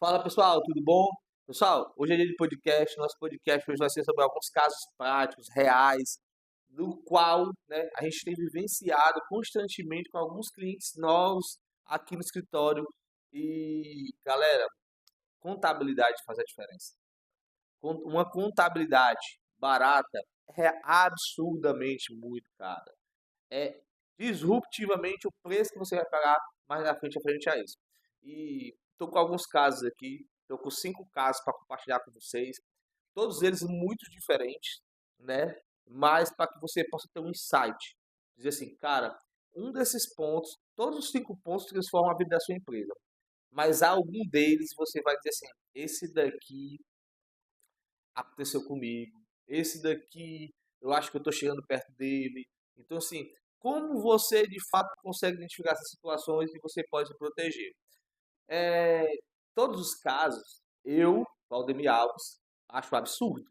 Fala pessoal, tudo bom? Pessoal, hoje é dia de podcast. Nosso podcast hoje vai ser sobre alguns casos práticos, reais, do qual, né, a gente tem vivenciado constantemente com alguns clientes novos aqui no escritório. E, galera, contabilidade faz a diferença. Uma contabilidade barata é absurdamente muito cara. É disruptivamente o preço que você vai pagar mais na frente referente a isso. E estou com alguns casos aqui, estou com 5 casos para compartilhar com vocês, todos eles muito diferentes, né? Mas para que você possa ter um insight, dizer assim, cara, um desses pontos, todos os 5 pontos transformam a vida da sua empresa, mas há algum deles você vai dizer assim, esse daqui aconteceu comigo, esse daqui eu acho que eu estou chegando perto dele. Então, assim, como você de fato consegue identificar essas situações e você pode se proteger? É, todos os casos, eu, Valdemir Alves, acho absurdo,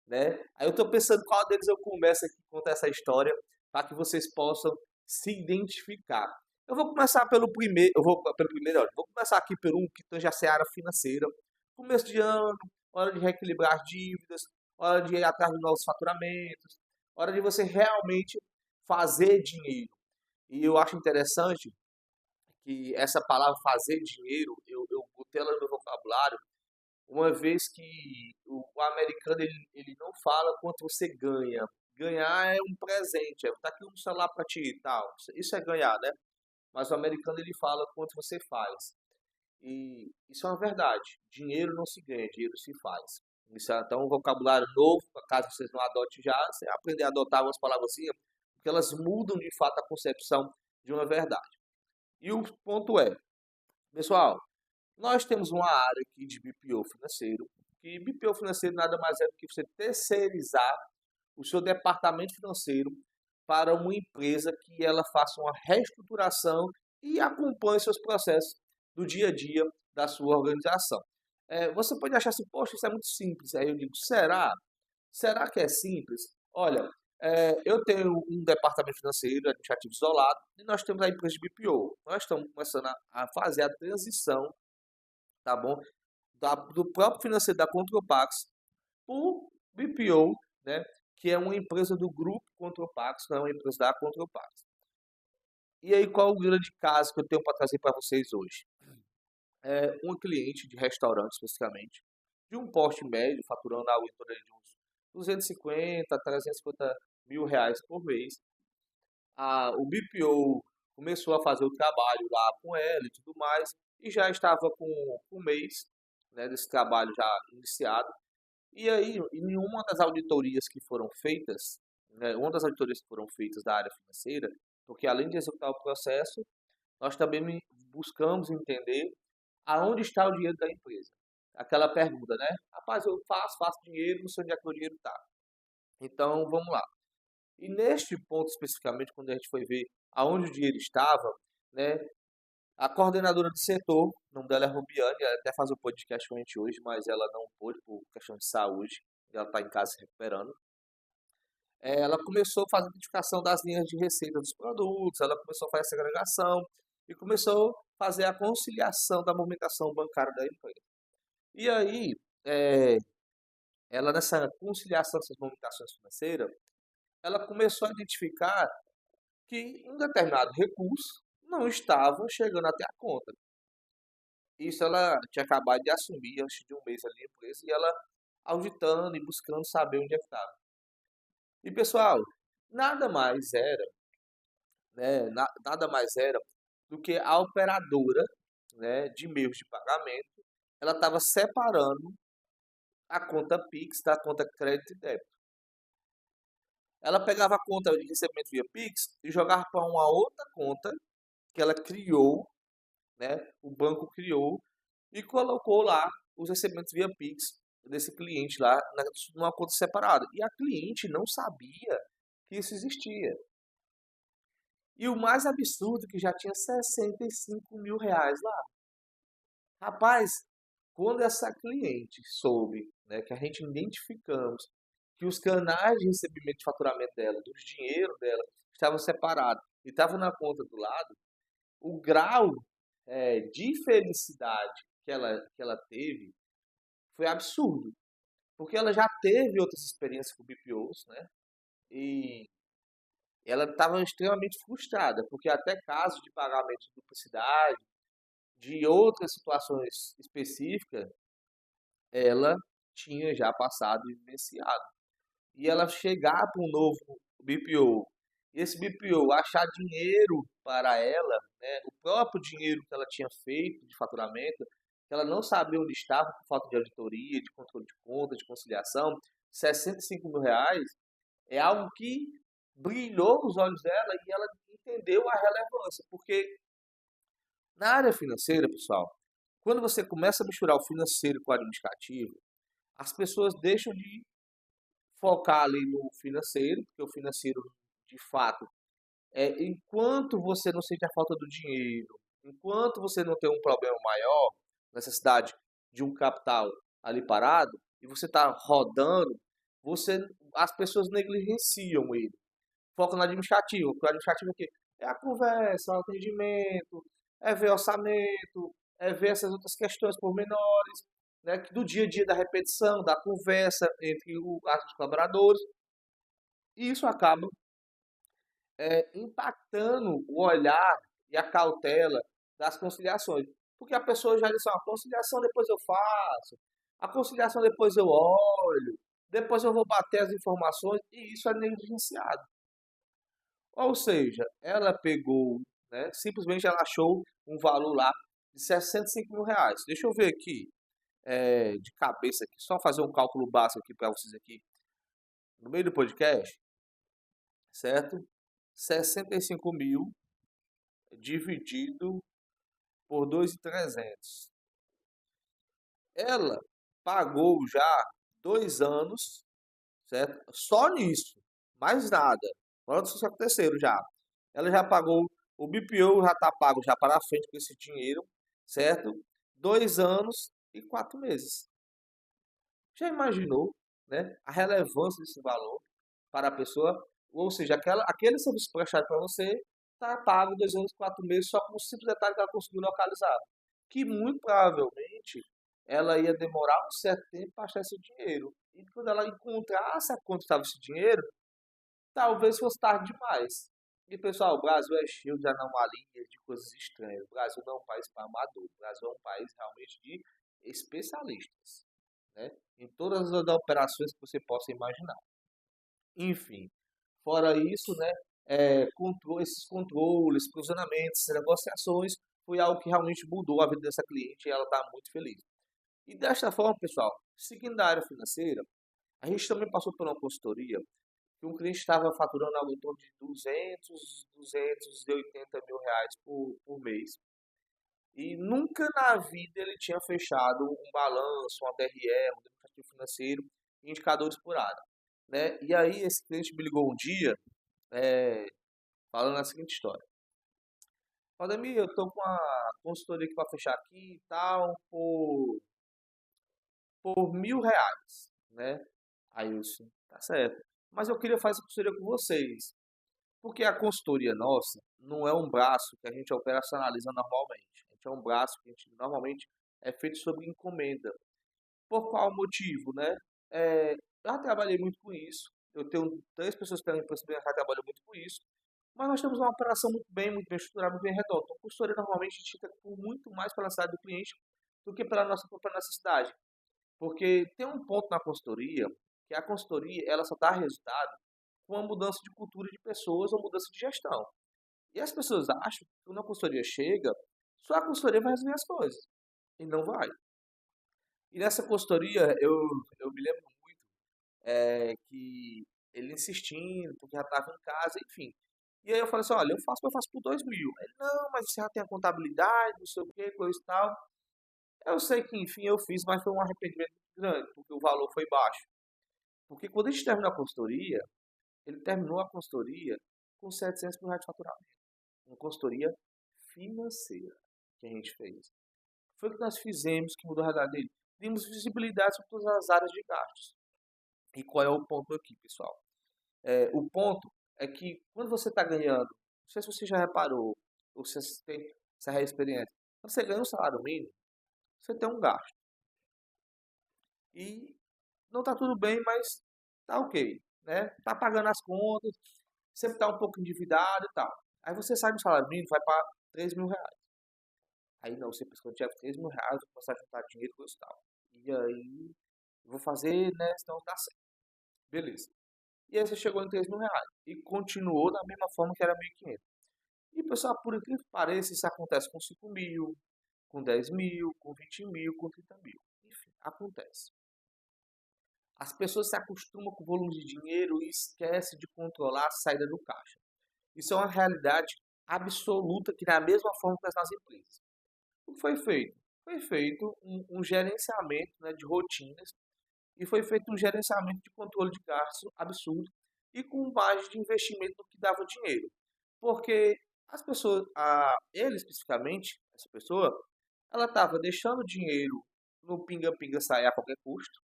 né? Aí eu estou pensando qual deles eu começo aqui a contar essa história para que vocês possam se identificar. Eu vou começar pelo primeiro, eu vou pelo primeiro, olha, vou começar aqui pelo um que tange a seara financeira. Começo de ano, hora de reequilibrar as dívidas, hora de ir atrás de novos faturamentos, hora de você realmente fazer dinheiro. E eu acho interessante que essa palavra fazer dinheiro, eu botei ela no meu vocabulário, uma vez que o americano ele não fala quanto você ganha. Ganhar é um presente, tá aqui um celular para ti e tal. Isso é ganhar, né? Mas o americano ele fala quanto você faz. E isso é uma verdade. Dinheiro não se ganha, dinheiro se faz. Isso é então um vocabulário novo, caso vocês não adotem já, você aprender a adotar umas palavras assim, porque elas mudam de fato a concepção de uma verdade. E o ponto é, pessoal, nós temos uma área aqui de BPO financeiro, que BPO financeiro nada mais é do que você terceirizar o seu departamento financeiro para uma empresa que ela faça uma reestruturação e acompanhe seus processos do dia a dia da sua organização. Você pode achar assim, poxa, isso é muito simples. Aí eu digo, será? Será que é simples? Olha, eu tenho um departamento financeiro administrativo isolado e nós temos a empresa de BPO. Nós estamos começando a fazer a transição, tá bom? Do próprio financeiro da Contropax o BPO, né, que é uma empresa do grupo Contropax, não é uma empresa da Contropax. E aí, qual o grande caso que eu tenho para trazer para vocês hoje? É uma cliente de restaurante, especificamente, de um porte médio, faturando algo em torno de uns 250 a 350 mil reais por mês. O BPO começou a fazer o trabalho lá com ela e tudo mais, e já estava com um mês, né, desse trabalho já iniciado. E aí, em uma das auditorias que foram feitas, né, uma das auditorias que foram feitas da área financeira, porque além de executar o processo, nós também buscamos entender aonde está o dinheiro da empresa. Aquela pergunta, né? Rapaz, eu faço dinheiro, não sei onde é que o dinheiro está. Então, vamos lá. E neste ponto especificamente, quando a gente foi ver aonde o dinheiro estava, né? A coordenadora do setor, o nome dela é Rubiane, ela até faz o podcast com a gente hoje, mas ela não pôde por questão de saúde, ela está em casa se recuperando. Ela começou a fazer a identificação das linhas de receita dos produtos, ela começou a fazer a segregação e começou a fazer a conciliação da movimentação bancária da empresa. E aí, é, ela nessa conciliação dessas movimentações financeiras, ela começou a identificar que um determinado recurso não estava chegando até a conta. Isso ela tinha acabado de assumir antes de um mês ali a empresa e ela auditando e buscando saber onde é que estava. E pessoal, nada mais era, né, nada mais era do que a operadora, né, de meios de pagamento, ela estava separando a conta Pix da conta crédito e débito. Ela pegava a conta de recebimento via Pix e jogava para uma outra conta que ela criou, né, o banco criou e colocou lá os recebimentos via Pix desse cliente lá numa conta separada. E a cliente não sabia que isso existia. E o mais absurdo que já tinha 65 mil reais lá. Rapaz, quando essa cliente soube, né, que a gente identificamos que os canais de recebimento de faturamento dela, dos dinheiro dela, estavam separados e estavam na conta do lado, o grau de felicidade que ela teve foi absurdo, porque ela já teve outras experiências com BPOs, né? E ela estava extremamente frustrada, porque até casos de pagamento de duplicidade, de outras situações específicas, ela tinha já passado e vivenciado. E ela chegar para um novo BPO, e esse BPO achar dinheiro para ela, né, o próprio dinheiro que ela tinha feito de faturamento, que ela não sabia onde estava por falta de auditoria, de controle de conta, de conciliação, 65 mil reais, é algo que brilhou nos olhos dela e ela entendeu a relevância, porque na área financeira, pessoal, quando você começa a misturar o financeiro com o administrativo, as pessoas deixam de focar ali no financeiro, porque o financeiro, de fato, enquanto você não sente a falta do dinheiro, enquanto você não tem um problema maior, necessidade de um capital ali parado, e você está rodando, você, as pessoas negligenciam ele. Foca no administrativo, porque o administrativo é o quê? É a conversa, o atendimento, é ver orçamento, é ver essas outras questões pormenores, né, do dia a dia da repetição, da conversa entre os colaboradores, e isso acaba impactando o olhar e a cautela das conciliações. Porque a pessoa já disse, a conciliação depois eu faço, a conciliação depois eu olho, depois eu vou bater as informações, e isso é negligenciado. Ou seja, ela pegou, né, simplesmente ela achou um valor lá de 65 mil reais. Deixa eu ver aqui, de cabeça aqui, só fazer um cálculo básico aqui para vocês aqui, no meio do podcast, certo? 65 mil dividido por 2.300. Ela pagou já 2 anos, certo? Só nisso, mais nada. Fora do seu terceiro já. Ela já pagou, o BPO já está pago já para frente com esse dinheiro, certo? 2 anos e 4 meses. Já imaginou, né, a relevância desse valor para a pessoa? Ou seja, aquele serviço prestado para você está pago 2 anos e 4 meses só com um simples detalhe que ela conseguiu localizar. Que muito provavelmente ela ia demorar um certo tempo para achar esse dinheiro. E quando ela encontrasse a conta que estava esse dinheiro, talvez fosse tarde demais. E pessoal, o Brasil é cheio de anomalias, de coisas estranhas. O Brasil não é um país para amador. O Brasil é um país realmente de especialistas, né? Em todas as operações que você possa imaginar. Enfim, fora isso, né, esses controles, posicionamentos, negociações, foi algo que realmente mudou a vida dessa cliente e ela está muito feliz. E desta forma, pessoal, seguindo a área financeira, a gente também passou por uma consultoria que um cliente estava faturando algo em torno de 280 mil reais por mês. E nunca na vida ele tinha fechado um balanço, uma DRE, um demonstrativo financeiro, indicadores por área, né? E aí esse cliente me ligou um dia, é, falando a seguinte história. Valdemir, eu tô com a consultoria aqui para fechar aqui e tal, por R$ 1.000, né? Aí eu disse, tá certo. Mas eu queria fazer consultoria com vocês. Porque a consultoria nossa não é um braço que a gente operacionaliza normalmente. A gente é um braço que a gente normalmente é feito sob encomenda. Por qual motivo, né? Eu já trabalhei muito com isso. Eu tenho 3 pessoas pela empresa que já trabalham muito com isso. Mas nós temos uma operação muito bem estruturada, muito bem redonda. Então, a consultoria normalmente a gente fica por muito mais pela necessidade do cliente do que pela nossa própria necessidade. Porque tem um ponto na consultoria que a consultoria ela só dá resultado com uma mudança de cultura de pessoas ou mudança de gestão. E as pessoas acham que quando a consultoria chega, só a consultoria vai resolver as coisas. E não vai. E nessa consultoria eu me lembro muito que ele insistindo, porque já estava em casa, enfim. E aí eu falei assim, olha, eu faço por 2.000. Ele, não, mas você já tem a contabilidade, não sei o que, coisa e tal. Eu sei que, enfim, eu fiz, mas foi um arrependimento muito grande, porque o valor foi baixo. Porque quando a gente terminou a consultoria, ele terminou a consultoria com 700 mil reais de faturamento. Uma consultoria financeira que a gente fez. Foi o que nós fizemos que mudou a realidade dele. Dimos visibilidade sobre todas as áreas de gastos. E qual é o ponto aqui, pessoal? O ponto é que quando você está ganhando, não sei se você já reparou, ou se você tem essa experiência, quando você ganha um salário mínimo, você tem um gasto. E não tá tudo bem, mas tá ok, né? Tá pagando as contas, sempre tá um pouco endividado e tal. Aí você sai do salário mínimo, vai para R$ 3.000. Aí não, você pensa que eu tinha R$ 3.000, vou começar a juntar dinheiro e coisa e tal. E aí, eu vou fazer, né? Senão dá certo. Beleza. E aí você chegou em R$ 3.000 e continuou da mesma forma que era 1.500. E pessoal, por incrível que pareça, isso acontece com 5.000, com 10.000, com 20.000, com 30.000. Enfim, acontece. As pessoas se acostumam com o volume de dinheiro e esquecem de controlar a saída do caixa. Isso é uma realidade absoluta que da mesma forma que nas empresas. O que foi feito? Foi feito um gerenciamento, né, de rotinas e foi feito um gerenciamento de controle de gastos absurdo e com base de investimento no que dava dinheiro. Porque as pessoas, ele especificamente, essa pessoa, ela estava deixando dinheiro no pinga-pinga sair a qualquer custo,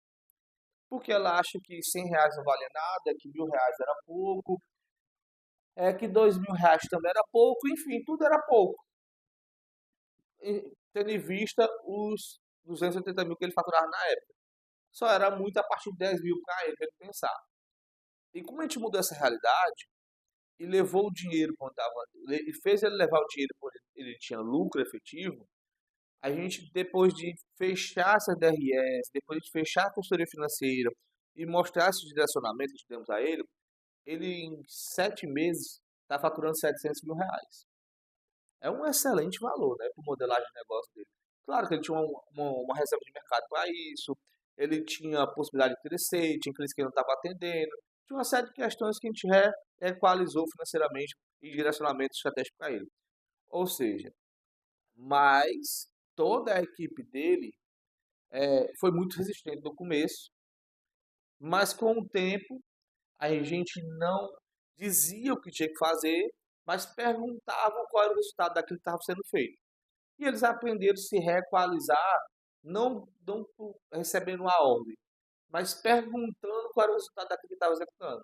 porque ela acha que R$ 100 não valia nada, que R$ 1.000 era pouco, que R$ 2.000 também era pouco, enfim, tudo era pouco, tendo em vista os 280.000 que ele faturava na época. Só era muito a partir de 10.000 para ele pensar. E como a gente mudou essa realidade e levou o dinheiro quando estava, e fez ele levar o dinheiro quando ele tinha lucro efetivo, a gente, depois de fechar essa DRS, depois de fechar a consultoria financeira e mostrar esse direcionamento que demos a ele em 7 meses está faturando R$ 700.000. É um excelente valor, né, para o modelagem de negócio dele. Claro que ele tinha uma reserva de mercado para isso, ele tinha a possibilidade de crescer, tinha clientes que ele não estava atendendo, tinha uma série de questões que a gente equalizou financeiramente e direcionamento estratégico para ele. Ou seja, mas toda a equipe dele foi muito resistente no começo, mas com o tempo a gente não dizia o que tinha que fazer, mas perguntavam qual era o resultado daquilo que estava sendo feito. E eles aprenderam a se reequalizar, não recebendo a ordem, mas perguntando qual era o resultado daquilo que estava executando.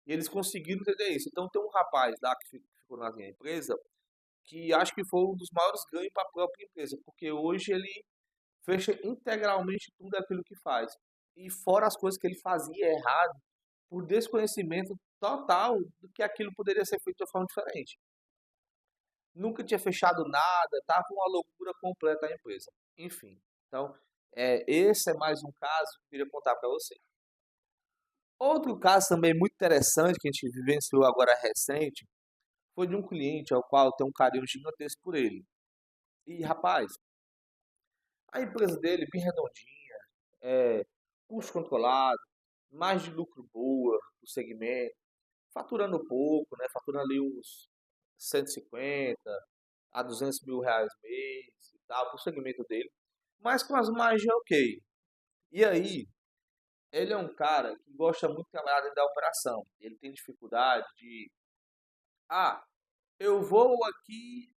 E eles conseguiram entender isso. Então tem um rapaz lá que ficou na minha empresa, que acho que foi um dos maiores ganhos para a própria empresa, porque hoje ele fecha integralmente tudo aquilo que faz. E fora as coisas que ele fazia errado, por desconhecimento total do que aquilo poderia ser feito de uma forma diferente. Nunca tinha fechado nada, estava uma loucura completa a empresa. Enfim, então, esse é mais um caso que eu queria contar para você. Outro caso também muito interessante que a gente vivenciou agora recente foi de um cliente ao qual eu tenho um carinho gigantesco por ele. E, rapaz, a empresa dele, bem redondinha, custo controlado, mais de lucro boa do segmento, faturando pouco, né? Faturando ali uns 150 a R$ 200.000 mês e tal, pro segmento dele, mas com as margens ok. E aí, ele é um cara que gosta muito de trabalhar dentro da operação. Ele tem dificuldade de, ah, eu vou aqui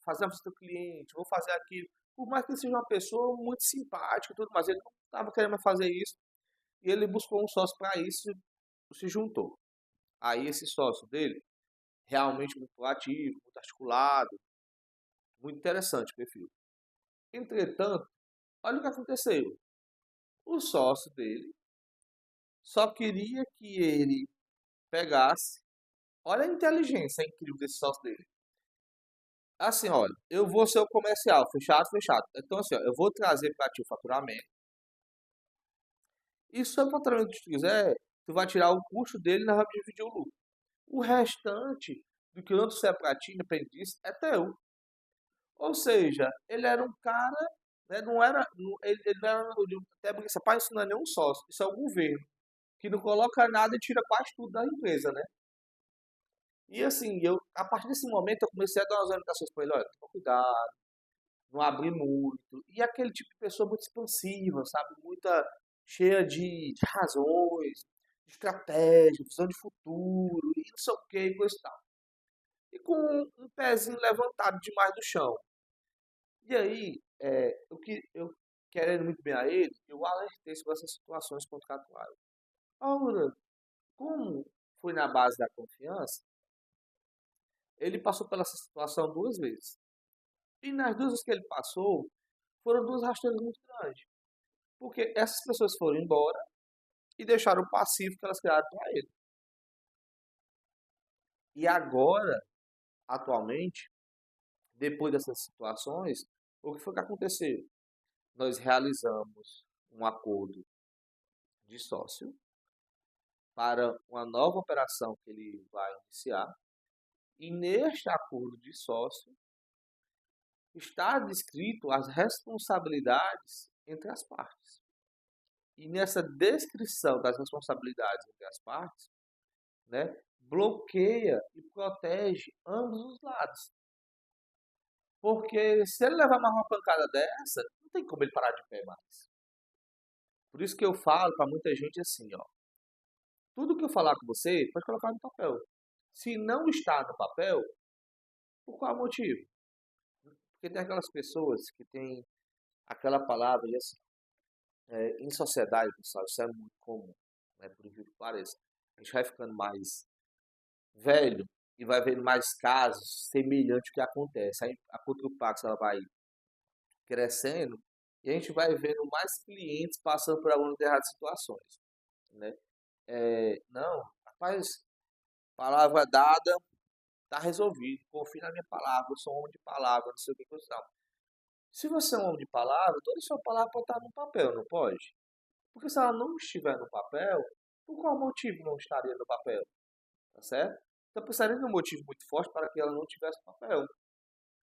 fazer uma visita ao cliente, vou fazer aquilo. Por mais que ele seja uma pessoa muito simpática e tudo, mas ele não estava querendo fazer isso. E ele buscou um sócio para isso e se juntou. Aí esse sócio dele, realmente muito proativo, muito articulado, muito interessante o perfil. Entretanto, olha o que aconteceu. O sócio dele só queria que ele pegasse. Olha a inteligência incrível desse sócio dele. Assim, olha, eu vou ser o comercial, fechado, fechado. Então, assim, ó, eu vou trazer para ti o faturamento. E se o faturamento que tu quiser, tu vai tirar o custo dele e nós vamos dividir o lucro. O restante do que o outro é para ti, independente disso, é teu. Ou seja, ele era um cara, né, não era, ele não era, até porque esse pai isso não é nenhum sócio, isso é o governo, que não coloca nada e tira quase tudo da empresa, né? E assim, a partir desse momento eu comecei a dar umas orientações para ele, olha, toma cuidado, não abrir muito. E aquele tipo de pessoa muito expansiva, sabe? Muita, cheia de razões, de estratégia, visão de futuro, e não sei o que, coisa e tal. E com um pezinho levantado demais do chão. E aí, eu querendo muito bem a ele, eu alertei sobre essas situações contratuais. Ora, como foi na base da confiança, ele passou pela essa situação 2 vezes. E nas 2 vezes que ele passou, foram duas rasteiras muito grandes. Porque essas pessoas foram embora e deixaram o passivo que elas criaram para ele. E agora, atualmente, depois dessas situações, o que foi que aconteceu? Nós realizamos um acordo de sócio para uma nova operação que ele vai iniciar. E neste acordo de sócio está descrito as responsabilidades entre as partes. E nessa descrição das responsabilidades entre as partes, né, bloqueia e protege ambos os lados. Porque se ele levar mais uma pancada dessa, não tem como ele parar de pé mais. Por isso que eu falo para muita gente assim, ó, tudo que eu falar com você, pode colocar no papel. Se não está no papel, por qual motivo? Porque tem aquelas pessoas que têm aquela palavra, e assim, em sociedade, pessoal, isso é muito comum, né, por incrível que pareça. A gente vai ficando mais velho e vai vendo mais casos semelhantes ao que acontece. Aí a Cultura Pax ela vai crescendo e a gente vai vendo mais clientes passando por algumas erradas situações, né? Não, rapaz, palavra dada, tá resolvido. Confie na minha palavra, eu sou um homem de palavra, não sei o que eu tal. Se você é um homem de palavra, toda sua palavra pode estar no papel, não pode? Porque se ela não estiver no papel, por qual motivo não estaria no papel? Tá certo? Então precisaria de um motivo muito forte para que ela não tivesse no papel.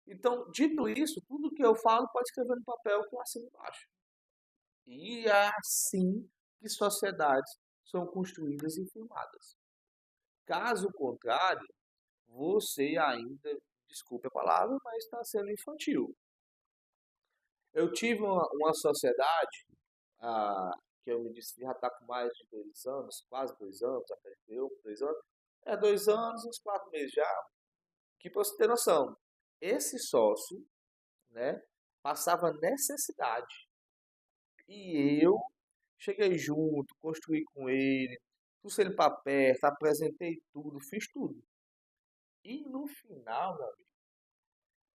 Então, dito isso, tudo que eu falo pode escrever no papel que eu assino embaixo. E é assim que sociedades são construídas e firmadas. Caso contrário, você ainda, desculpe a palavra, mas está sendo infantil. Eu tive uma sociedade que eu me disse já está com mais de 2 anos, quase 2 anos, acredito eu, 2 anos. 2 anos e uns 4 meses já. Que para você ter noção, esse sócio, né, passava necessidade. E eu cheguei junto, construí com ele, trouxe ele para perto, apresentei tudo, fiz tudo. E no final, meu amigo,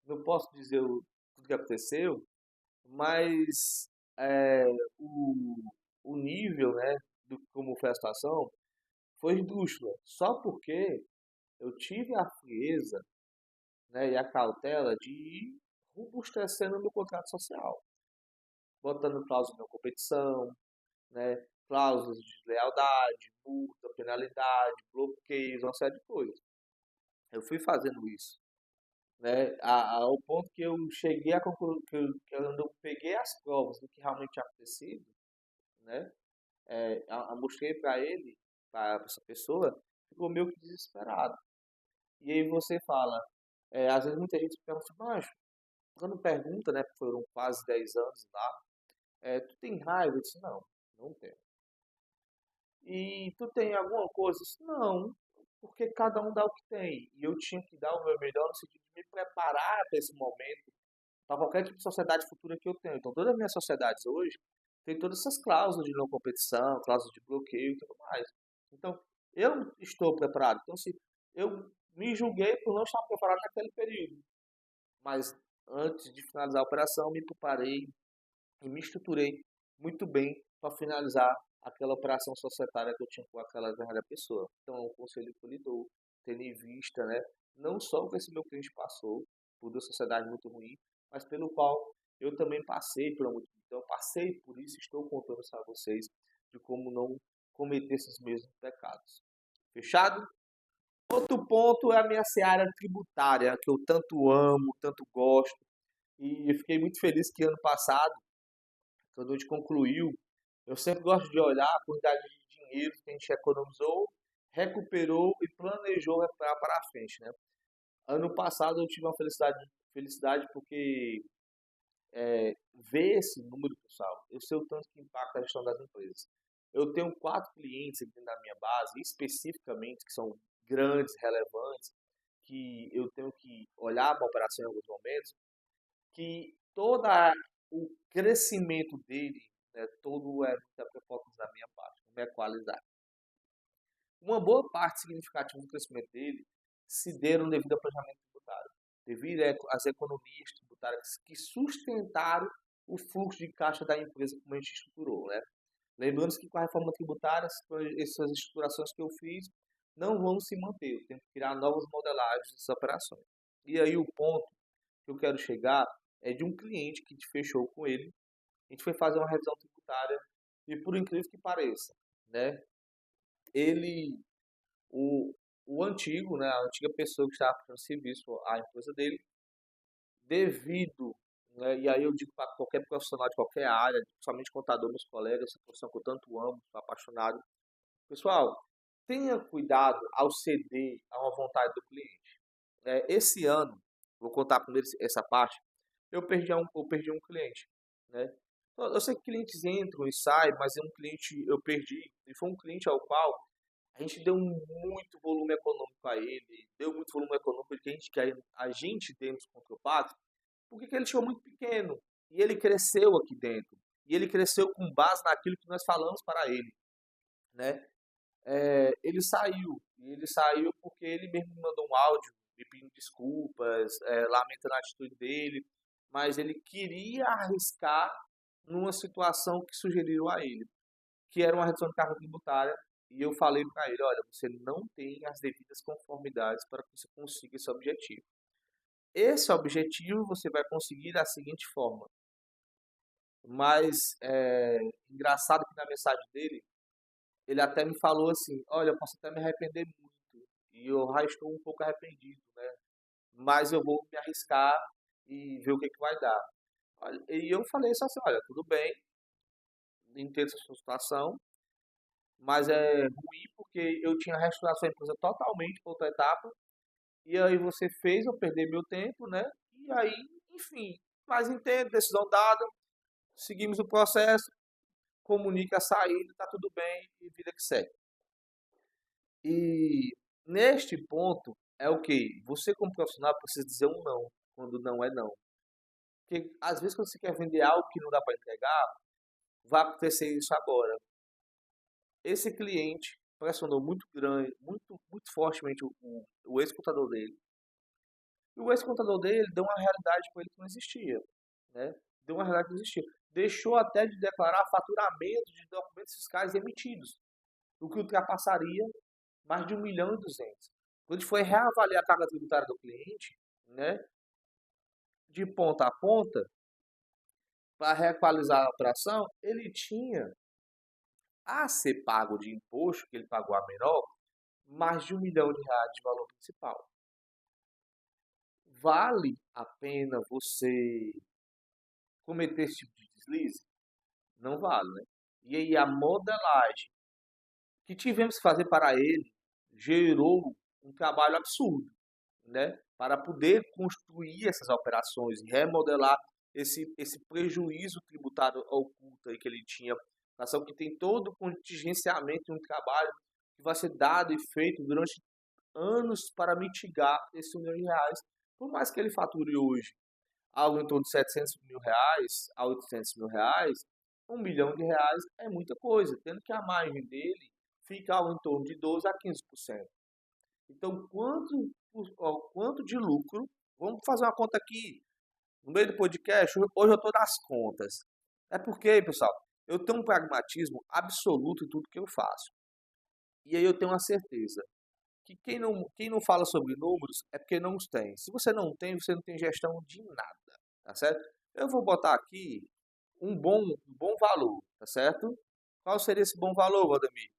não posso dizer tudo que aconteceu, mas é, o, o nível, né, do como foi a situação, foi esdrúxula. Só porque eu tive a frieza, né, e a cautela de ir robustecendo no contrato social, botando cláusula de não competição, né, cláusulas de lealdade, multa, penalidade, bloqueios, uma série de coisas. Eu fui fazendo isso, né, ao ponto que eu cheguei a concluir que eu não peguei as provas do que realmente tinha acontecido, né, mostrei para ele, para essa pessoa, ficou meio que desesperado. E aí você fala, às vezes muita gente pergunta, mas quando pergunta, né, foram quase 10 anos lá, tu tem raiva? Eu disse, não, não tenho. E tu tem alguma coisa? Eu disse, não, porque cada um dá o que tem. E eu tinha que dar o meu melhor no sentido de me preparar para esse momento, para qualquer tipo de sociedade futura que eu tenho. Então, todas as minhas sociedades hoje têm todas essas cláusulas de não competição, cláusulas de bloqueio e tudo mais. Então, eu estou preparado. Então, se eu me julguei por não estar preparado naquele período. Mas antes de finalizar a operação, me preparei e me estruturei muito bem para finalizar aquela operação societária que eu tinha com aquela verdadeira pessoa. Então, o conselho que eu lhe dou, tendo em vista, né, não só o que esse meu cliente passou, por uma sociedade muito ruim, mas pelo qual eu também passei por muito. Então, eu passei por isso, estou contando isso a vocês de como não cometer esses mesmos pecados. Fechado? Outro ponto é a minha seara tributária, que eu tanto amo, tanto gosto. E eu fiquei muito feliz que ano passado, quando a gente concluiu, eu sempre gosto de olhar a quantidade de dinheiro que a gente economizou, recuperou e planejou recuperar para a frente, né? Ano passado eu tive uma felicidade porque ver esse número, pessoal, eu sei o tanto que impacta a gestão das empresas. Eu tenho 4 clientes aqui na minha base, especificamente, que são grandes, relevantes, que eu tenho que olhar para a operação em alguns momentos, que todo o crescimento dele, né, todo é muita prepotência da minha parte, como é qualidade. Uma boa parte significativa do crescimento dele se deram devido ao planejamento tributário, devido às economias tributárias que sustentaram o fluxo de caixa da empresa como a gente estruturou, né? Lembrando que com a reforma tributária, essas estruturações que eu fiz não vão se manter. Eu tenho que criar novas modelagens dessas operações. E aí o ponto que eu quero chegar é de um cliente que te fechou com ele. A gente foi fazer uma revisão tributária e por incrível que pareça, né? Ele, o, o antigo, né? A antiga pessoa que estava prestando serviço à empresa dele, devido, né? E aí eu digo para qualquer profissional de qualquer área, principalmente contador, meus colegas, essa profissão que eu tanto amo, sou apaixonado. Pessoal, tenha cuidado ao ceder a uma vontade do cliente. Esse ano, vou contar primeiro essa parte, eu perdi um cliente, né? Eu sei que clientes entram e saem, mas é um cliente eu perdi, e foi um cliente ao qual a gente deu muito volume econômico a ele, deu muito volume econômico que a gente deu nos contrapartes, porque ele chegou muito pequeno, e ele cresceu aqui dentro, e ele cresceu com base naquilo que nós falamos para ele, né? Ele saiu porque ele mesmo me mandou um áudio me pedindo desculpas, lamentando a atitude dele, mas ele queria arriscar numa situação que sugeriram a ele, que era uma redução de carga tributária, e eu falei para ele, olha, você não tem as devidas conformidades para que você consiga esse objetivo. Esse objetivo você vai conseguir da seguinte forma, mas engraçado que na mensagem dele, ele até me falou assim, olha, eu posso até me arrepender muito, e eu já estou um pouco arrependido, né? Mas eu vou me arriscar e ver o que vai dar. E eu falei só assim, olha, tudo bem, entendo essa sua situação, mas é ruim porque eu tinha reestruturado a sua empresa totalmente para outra etapa, e aí você fez eu perder meu tempo, né? E aí, enfim, mas entendo, decisão dada, seguimos o processo, comunica a saída, tá tudo bem e vida que segue. E neste ponto é o que? Você como profissional precisa dizer um não, quando não é não. Porque às vezes quando você quer vender algo que não dá para entregar, vai acontecer isso agora. Esse cliente pressionou muito grande, muito fortemente o ex-contador dele. E o ex-contador dele deu uma realidade para ele que não existia, né? Deu uma realidade que não existia. Deixou até de declarar faturamento de documentos fiscais emitidos, o que ultrapassaria mais de 1.200.000. Quando a gente foi reavaliar a carga tributária do cliente, né, de ponta a ponta, para reequalizar a operação, ele tinha a ser pago de imposto, que ele pagou a menor, mais de R$ 1.000.000 de valor principal. Vale a pena você cometer esse tipo de deslize? Não vale, né? E aí a modelagem que tivemos que fazer para ele gerou um trabalho absurdo, né? Para poder construir essas operações e remodelar esse prejuízo tributário oculto aí que ele tinha, ação que tem todo o contingenciamento de um trabalho que vai ser dado e feito durante anos para mitigar esse R$ 1.000.000, por mais que ele fature hoje algo em torno de R$ 700.000 a R$ 800.000, R$ 1.000.000 é muita coisa, tendo que a margem dele fica algo em torno de 12 a 15%. Então, quanto de lucro, vamos fazer uma conta aqui, no meio do podcast, hoje eu estou nas contas. É porque, pessoal, eu tenho um pragmatismo absoluto em tudo que eu faço. E aí eu tenho uma certeza que quem não fala sobre números é porque não os tem. Se você não tem gestão de nada, tá certo? Eu vou botar aqui um bom valor, tá certo? Qual seria esse bom valor, Valdemir?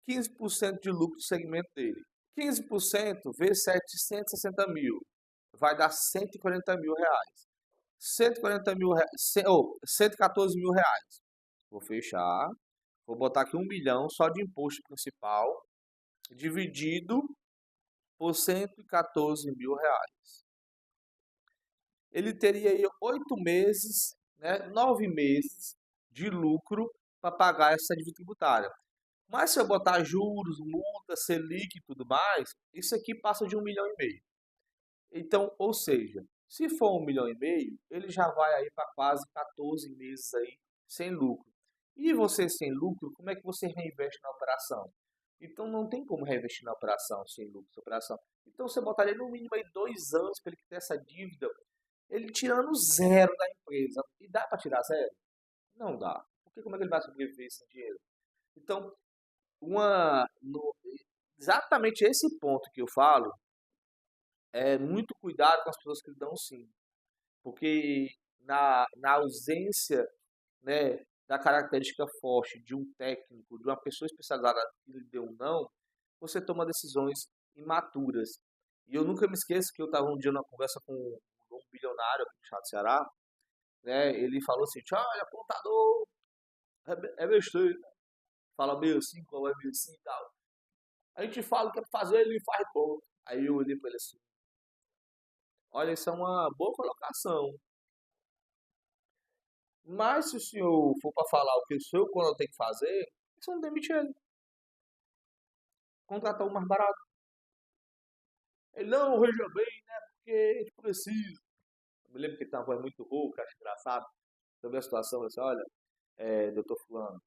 15% de lucro do segmento dele. 15% vezes 760.000 vai dar R$ 140.000. 140.000, 114.000 reais. Vou fechar. Vou botar aqui 1 milhão só de imposto principal, dividido por R$ 114.000. Ele teria aí 8 meses, né, 9 meses de lucro para pagar essa dívida tributária. Mas se eu botar juros, multa, Selic e tudo mais, isso aqui passa de 1,5 milhão. Então, ou seja, se for 1,5 milhão, ele já vai aí para quase 14 meses aí sem lucro. E você sem lucro, como é que você reinveste na operação? Então não tem como reinvestir na operação sem lucro, essa operação. Então você botaria no mínimo aí 2 anos para ele ter essa dívida ele tirando zero da empresa. E dá para tirar zero? Não dá. Porque como é que ele vai sobreviver sem dinheiro? Então, exatamente esse ponto que eu falo é muito cuidado com as pessoas que dão sim. Porque na ausência, né, da característica forte de um técnico, de uma pessoa especializada que lhe deu um não, você toma decisões imaturas. E eu nunca me esqueço que eu estava um dia numa conversa com um bilionário aqui do estado do Ceará, né? Ele falou assim, olha, contador, é besteira, fala meio assim, qual é meio assim e tal. A gente fala o que é pra fazer, ele faz pouco. Aí eu olhei para ele assim, olha, isso é uma boa colocação. Mas se o senhor for para falar o que o seu coronel tem que fazer, você não demite ele. Contratar o mais barato. Ele, não, veja bem, né? Porque a gente precisa. Eu me lembro que ele tem uma voz muito rouca, acho engraçado. Sobre a situação, assim, olha, doutor Fulano,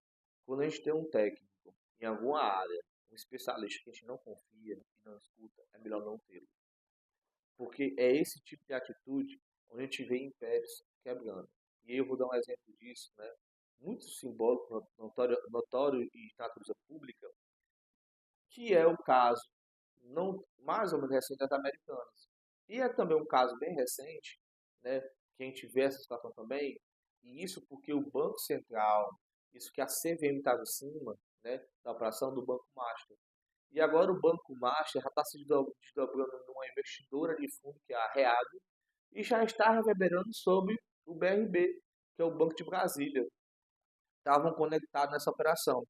quando a gente tem um técnico em alguma área, um especialista que a gente não confia e não escuta, é melhor não tê-lo. Porque é esse tipo de atitude onde a gente vê impérios quebrando. E aí eu vou dar um exemplo disso, né? Muito simbólico, notório e de natureza pública, que é o caso, não mais ou menos recente, das americanas. E é também um caso bem recente, né, que a gente vê essa situação também, e isso porque o Banco Central, isso que a CVM estava em cima, né, da operação do Banco Master. E agora o Banco Master já está se desdobrando numa investidora de fundo, que é a Reago, e já está reverberando sobre o BRB, que é o Banco de Brasília. Estavam conectados nessa operação.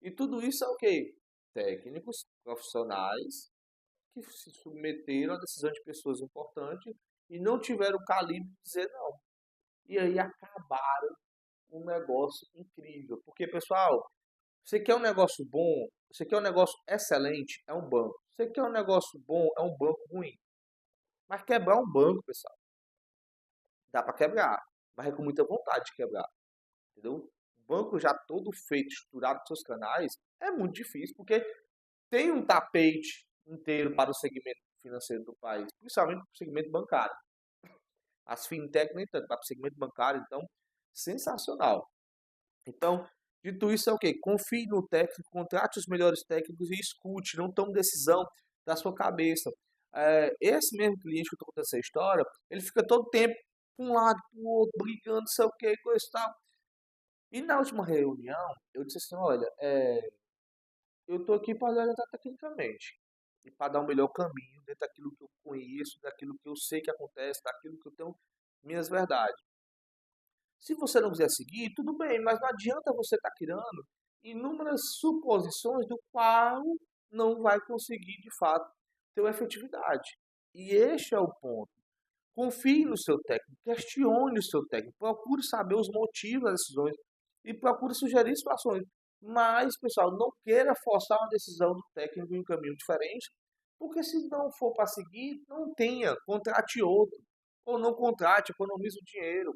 E tudo isso é o quê? Técnicos, profissionais, que se submeteram à decisão de pessoas importantes e não tiveram o calibre de dizer não. E aí acabaram um negócio incrível. Porque, pessoal, você quer um negócio bom, você quer um negócio excelente, é um banco. Você quer um negócio bom, é um banco ruim. Mas quebrar um banco, pessoal, dá para quebrar, mas é com muita vontade de quebrar, entendeu? O banco já todo feito, estruturado com seus canais, é muito difícil, porque tem um tapete inteiro para o segmento financeiro do país, principalmente para o segmento bancário. As fintech nem tanto, para o segmento bancário, então, sensacional. Então, dito isso, é o quê? Confie no técnico, contrate os melhores técnicos e escute, não tome decisão da sua cabeça. Esse mesmo cliente que eu estou contando essa história, ele fica todo tempo para um lado, para o outro, brigando, não sei o que, coisa e tal. E na última reunião, eu disse assim, olha, eu estou aqui para orientar tecnicamente e para dar o melhor caminho dentro daquilo que eu conheço, daquilo que eu sei que acontece, daquilo que eu tenho minhas verdades. Se você não quiser seguir, tudo bem, mas não adianta você estar criando inúmeras suposições do qual não vai conseguir de fato ter uma efetividade. E este é o ponto. Confie no seu técnico, questione o seu técnico, procure saber os motivos das decisões e procure sugerir situações. Mas, pessoal, não queira forçar uma decisão do técnico em um caminho diferente, porque se não for para seguir, não tenha, contrate outro. Ou não contrate, economize o dinheiro.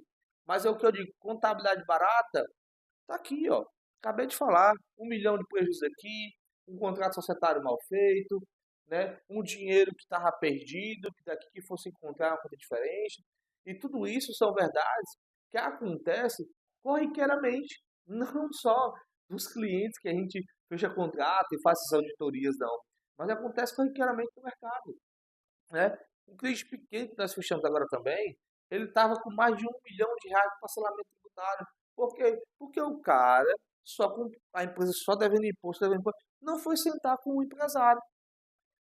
Mas é o que eu digo, contabilidade barata, tá aqui, ó. Acabei de falar, 1 milhão de prejuízos aqui, um contrato societário mal feito, né? Um dinheiro que estava perdido, que daqui que fosse encontrar uma coisa diferente. E tudo isso são verdades que acontecem corriqueiramente, não só dos clientes que a gente fecha contrato e faz essas auditorias, não. Mas acontece corriqueiramente no mercado, né? Um cliente pequeno que nós fechamos agora também, ele estava com mais de R$ 1 milhão de parcelamento tributário. Por quê? Porque o cara, só com a empresa só devendo imposto, não foi sentar com o empresário.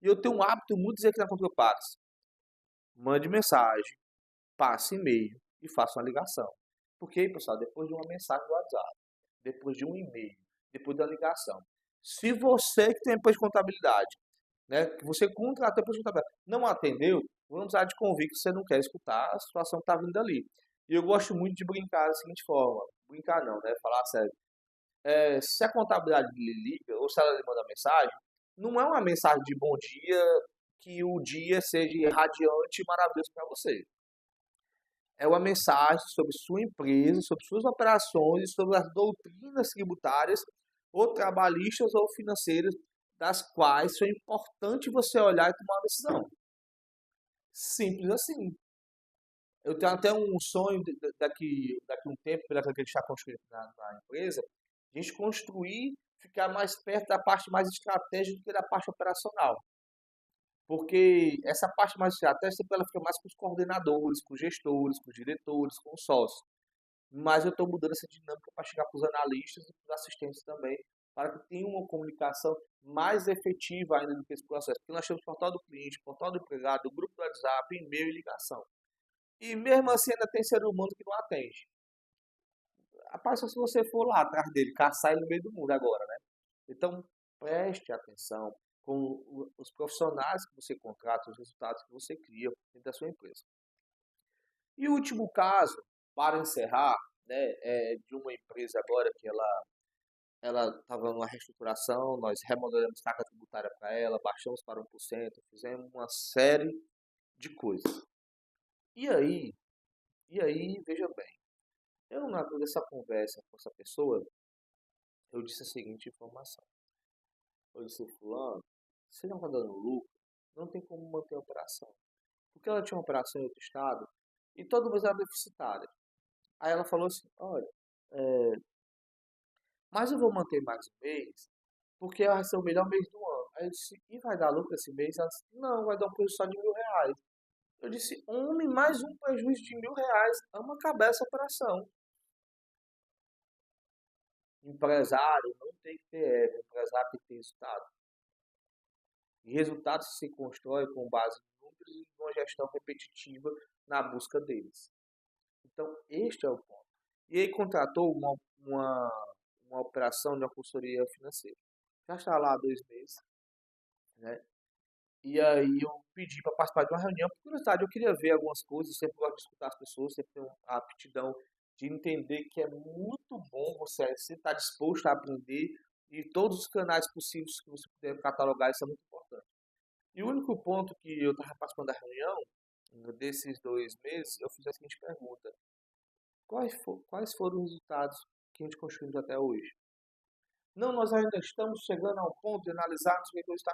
E eu tenho um hábito muito de dizer aqui na Contropax. Mande mensagem, passe e-mail e faça uma ligação. Porque, pessoal, depois de uma mensagem do WhatsApp, depois de um e-mail, depois da ligação, se você que tem empresa de contabilidade, né, que você contratou a empresa de contabilidade, não atendeu, vamos lá de convite que você não quer escutar a situação que está vindo ali. E eu gosto muito de brincar da seguinte forma, brincar não, né, falar sério. Se a contabilidade lhe liga ou se ela lhe manda mensagem, não é uma mensagem de bom dia que o dia seja radiante e maravilhoso para você. É uma mensagem sobre sua empresa, sobre suas operações, sobre as doutrinas tributárias, ou trabalhistas ou financeiras, das quais é importante você olhar e tomar uma decisão. Simples assim. Eu tenho até um sonho daqui um tempo, pela que a gente está construindo na empresa, a gente construir, ficar mais perto da parte mais estratégica do que da parte operacional. Porque essa parte mais estratégica ela fica mais com os coordenadores, com os gestores, com os diretores, com os sócios. Mas eu estou mudando essa dinâmica para chegar para os analistas e para os assistentes também, para que tenha uma comunicação mais efetiva ainda do que esse processo. Porque nós temos o portal do cliente, portal do empregado, o grupo do WhatsApp, e-mail e ligação. E mesmo assim ainda tem ser humano que não atende. Rapaz, só se você for lá atrás dele, caçar ele no meio do mundo agora, né? Então, preste atenção com os profissionais que você contrata, os resultados que você cria dentro da sua empresa. E o último caso, para encerrar, né, é de uma empresa agora que ela estava numa reestruturação, nós remodelamos carga tributária para ela, baixamos para 1%, fizemos uma série de coisas. E aí, veja bem, eu na dessa conversa com essa pessoa, eu disse a seguinte informação. Eu disse, fulano, se não está dando lucro, não tem como manter a operação. Porque ela tinha uma operação em outro estado e todo mês era deficitária. Aí ela falou assim, olha, é, mas eu vou manter mais um mês, porque vai ser o melhor mês do ano. Aí eu disse, e vai dar lucro esse mês? Ela disse, não, vai dar um prejuízo só de R$ 1.000. Eu disse, homem, mais um prejuízo de R$ 1.000, vamos acabar essa operação. Empresário não tem que ter ego, empresário tem que ter resultado. E resultados se constrói com base em números e uma gestão repetitiva na busca deles. Então, este é o ponto. E aí contratou uma operação de uma consultoria financeira. Já está lá há 2 meses, né? E aí eu pedi para participar de uma reunião, por curiosidade, eu queria ver algumas coisas, sempre gosto de escutar as pessoas, sempre tenho a aptidão de entender que é muito bom você estar disposto a aprender e todos os canais possíveis que você puder catalogar, isso é muito importante. E o único ponto que eu estava participando da reunião, desses 2 meses, eu fiz a seguinte pergunta: quais foram os resultados que a gente construiu até hoje? Não, nós ainda estamos chegando ao ponto de analisarmos o que está.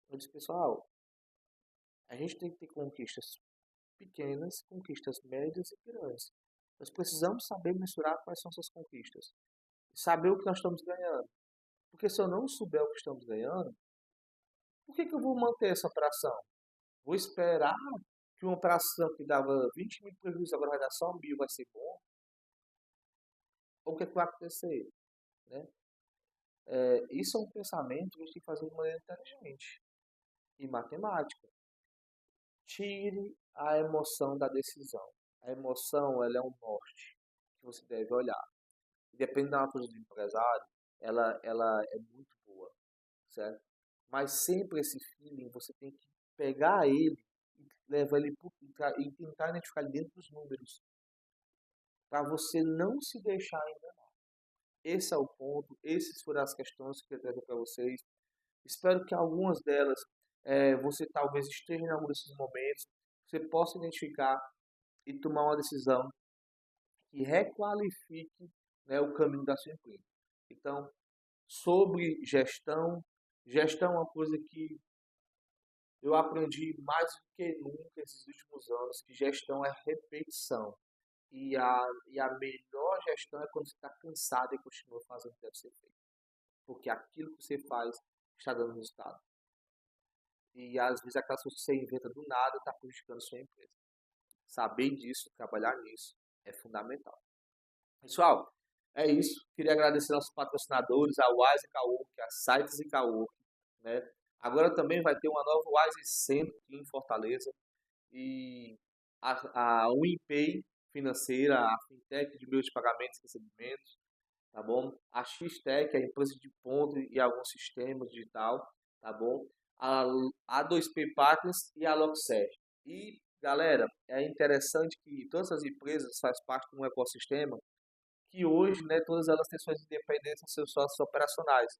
Eu disse, pessoal, a gente tem que ter conquistas pequenas, conquistas médias e grandes. Nós precisamos saber mensurar quais são essas conquistas. Saber o que nós estamos ganhando. Porque se eu não souber o que estamos ganhando, por que eu vou manter essa operação? Vou esperar que uma operação que dava 20 mil prejuízo agora vai dar só 1.000, vai ser bom? Ou o que vai acontecer? Né? Isso é um pensamento que a gente tem que fazer de maneira inteligente e matemática. Tire a emoção da decisão. A emoção, ela é um norte que você deve olhar. E dependendo da natureza do empresário, ela é muito boa, certo? Mas sempre esse feeling, você tem que pegar ele e levar ele e tentar identificar ele dentro dos números, para você não se deixar enganar. Esse é o ponto, essas foram as questões que eu trago para vocês. Espero que algumas delas você talvez esteja em algum desses momentos, você possa identificar e tomar uma decisão que requalifique, né, o caminho da sua empresa. Então, sobre gestão, gestão é uma coisa que eu aprendi mais do que nunca esses últimos anos, que gestão é repetição. E a melhor gestão é quando você está cansado e continua fazendo o que deve ser feito. Porque aquilo que você faz está dando resultado. E às vezes aquelas coisas que você inventa do nada está prejudicando a sua empresa. Saber disso, trabalhar nisso, é fundamental. Pessoal, é isso. Queria agradecer nossos patrocinadores, a Wise e Cowork, a Sites e Cowork, né? Agora também vai ter uma nova Wise Centro aqui em Fortaleza. E a WinPay financeira, a fintech de meios de pagamentos e recebimentos, tá bom? A X-Tech, a empresa de ponto e alguns sistemas digital, tá bom? A A2P Partners e a Lockset. E, galera, é interessante que todas as empresas fazem parte de um ecossistema que hoje, né, todas elas têm suas independências, seus sócios operacionais.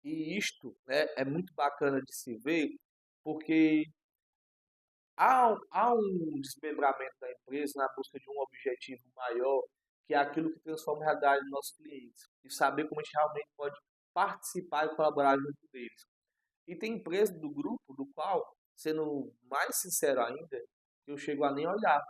E isto, né, é muito bacana de se ver, porque há um desmembramento da empresa na busca de um objetivo maior, que é aquilo que transforma a realidade dos nossos clientes. E saber como a gente realmente pode participar e colaborar junto deles. E tem empresas do grupo, do qual, sendo mais sincero ainda, que eu chego a nem olhar,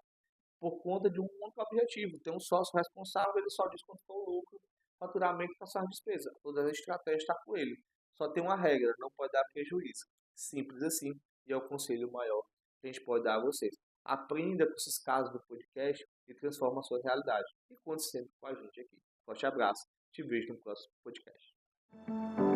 por conta de um único objetivo. Tem um sócio responsável, ele só diz quanto for o lucro, faturamento e passar as despesas. Toda a estratégia está com ele. Só tem uma regra, não pode dar prejuízo. Simples assim, e é o conselho maior que a gente pode dar a vocês. Aprenda com esses casos do podcast e transforma a sua realidade. E conte sempre com a gente aqui. Forte abraço, te vejo no próximo podcast.